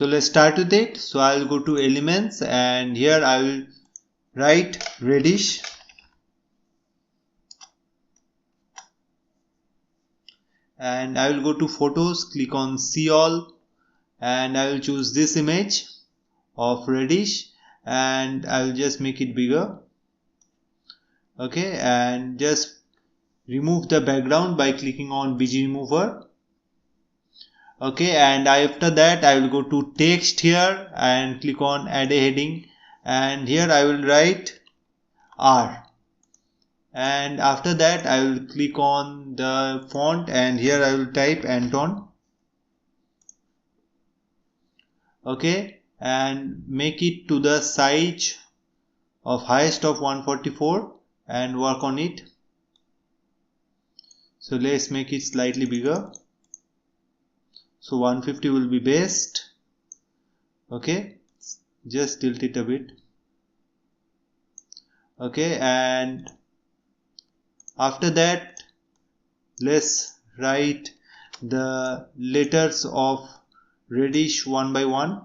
So let's start with it. So I'll go to elements and here I will write Radish. And I will go to photos, click on see all, and I will choose this image of Radish and I will just make it bigger. Okay, and just remove the background by clicking on BG remover. Okay, and after that I will go to text here and click on add a heading, and here I will write R, and after that I will click on the font and here I will type Anton. Okay, and make it to the size of highest of 144 and work on it. So let's make it slightly bigger. So 150 will be best. Okay, just tilt it a bit. Okay, and after that let's write the letters of Radish one by one.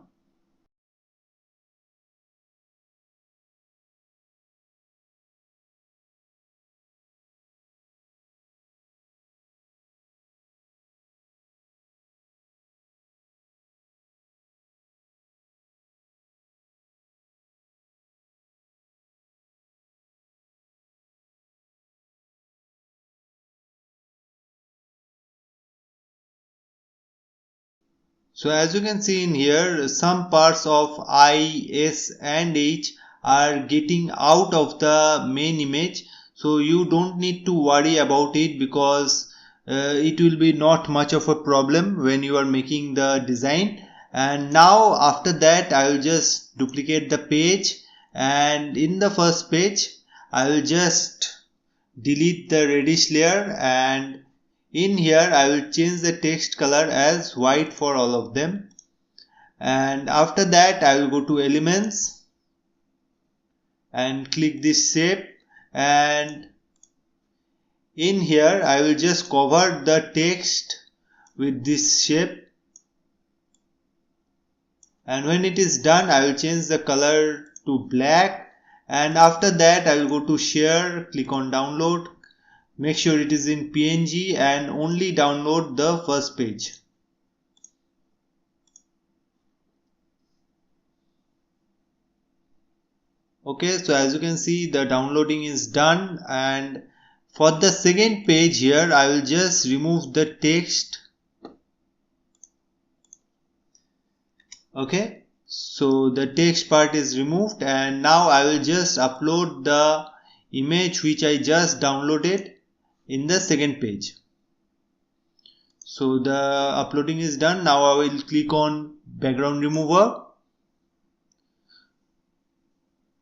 So as you can see in here, some parts of I, S and H are getting out of the main image. So you don't need to worry about it because it will be not much of a problem when you are making the design. And now after that I will just duplicate the page, and in the first page I will just delete the reddish layer, and in here I will change the text color as white for all of them. And after that I will go to elements and click this shape, and in here I will just cover the text with this shape, and when it is done I will change the color to black. And after that I will go to share, click on download, make sure it is in PNG and only download the first page. Okay, so as you can see the downloading is done, and for the second page here I will just remove the text. Okay, so the text part is removed, and now I will just upload the image which I just downloaded in the second page. So the uploading is done. Now I will click on background remover.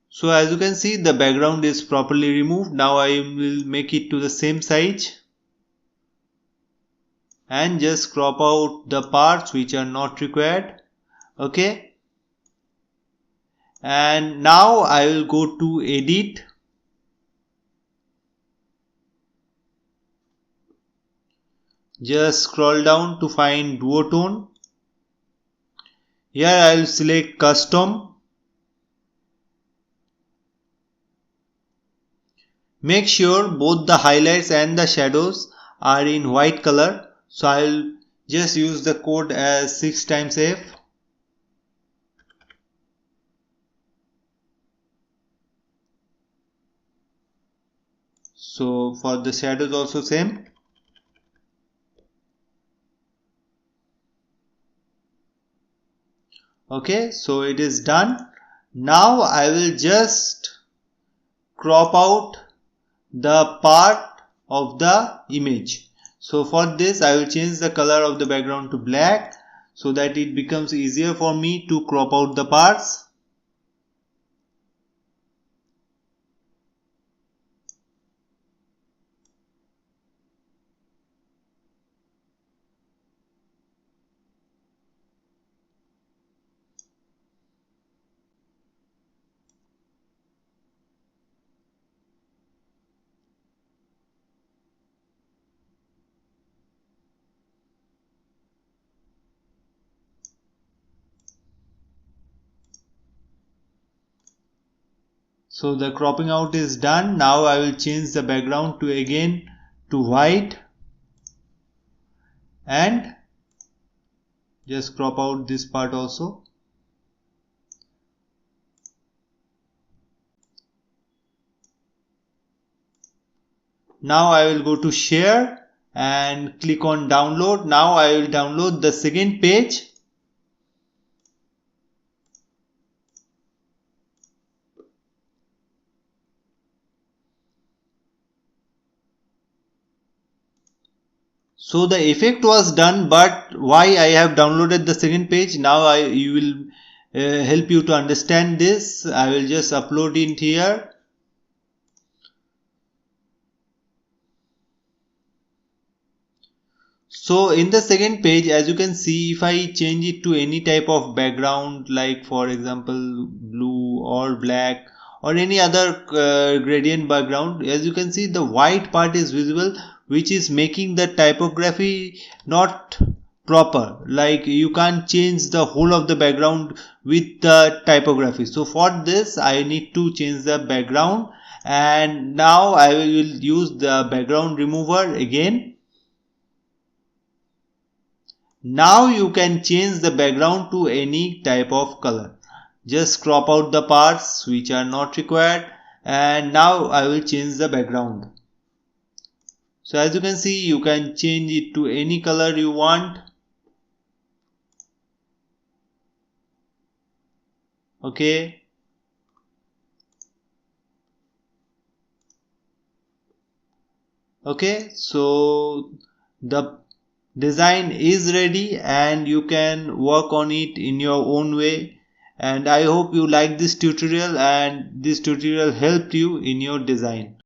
So as you can see the background is properly removed. Now I will make it to the same size and just crop out the parts which are not required. Okay, and now I will go to edit, just scroll down to find duotone. Here I will select custom. Make sure both the highlights and the shadows are in white color. So I will just use the code as 6 times F. So for the shadows also same. Okay, so it is done. Now I will just crop out the part of the image. So for this I will change the color of the background to black so that it becomes easier for me to crop out the parts. So the cropping out is done. Now I will change the background to again to white and just crop out this part also. Now I will go to share and click on download. Now I will download the second page. So the effect was done, but why I have downloaded the second page, now you will help you to understand this. I will just upload it here. So in the second page, as you can see, if I change it to any type of background, like for example blue or black or any other gradient background, as you can see the white part is visible, which is making the typography not proper. Like you can't change the whole of the background with the typography. So for this I need to change the background, and now I will use the background remover again. Now you can change the background to any type of color. Just crop out the parts which are not required, and now I will change the background. So as you can see, you can change it to any color you want. Okay. Okay, so the design is ready and you can work on it in your own way. And I hope you like this tutorial and this tutorial helped you in your design.